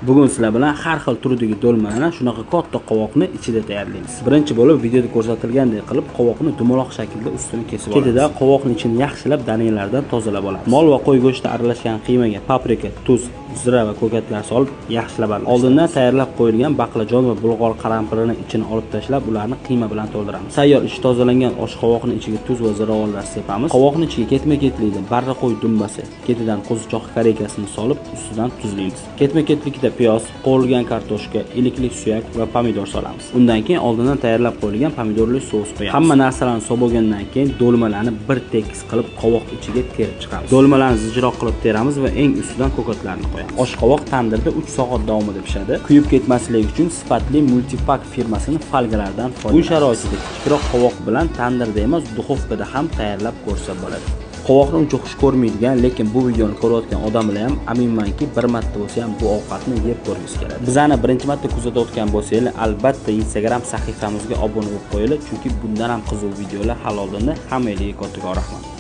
Bugun sizlar bilan har xil turdagi do'lmalarni shunaqa katta qovoqni ichida tayyorlaymiz. Birinchi bo'lib videoda ko'rsatilgandek qilib qovoqni dumaloq shaklda ustini kesib olamiz. Ketidan qovoqning ichini yaxshilab danalardan tozalab olamiz. Mol va qo'y go'shti aralashgan qiymaga paprika, tuz, zira va ko'katlar solib yaxshilab aralashtiramiz. Oldindan tayyorlab qo'yilgan baqlajon va bulg'or qarampirini ichini olib tashlab, ularni qiyma bilan to'ldiramiz. Tayyor ichi tozalangan oshqovoqni ichiga tuz va ziravorlar sepamiz. Qovoqning ichiga ketma-ketlikda barra qo'y dumbasi, ketidan qo'zichoq koreykasini solib, ustidan tuzlaymiz. Ketma-ketlikda piyoz, qovurilgan kartoshka, ilikli suyak va pomidor solamiz. Undan keyin oldindan tayyorlab qo'yilgan pomidorli sous qo'yamiz. Hamma narsalarni solib bo'lgandan keyin do'lmalarni bir tekis qilib qovoq ichiga terib chiqamiz. Do'lmalarni zijroq qilib teramiz va eng ustidan ko'katlarni qo'yamiz. Oshqovoq tandirda 3 soat davomida pishadi. Kuyib ketmasligi uchun sifatli Multipack firmasining falgalaridan foydalanamiz. Uy sharoitida kichikroq qovoq bilan tandirda emas, duxovkada ham tayyorlab ko'rsa bo'ladi. Qovoqni uncha xush ko'rmaydigan, lekin bu videoni ko'rayotgan odamlar ham aminmanki bir marta bo'lsa ham bu ovqatni yeb ko'rgisi keladi. Bizani birinchi marta kuzatayotgan bo'lsangiz, albatta Instagram sahifamizga obuna bo'lib qo'yinglar, chunki bundan ham qiziq videolar hal oldinda hammaga kattakon rahmat.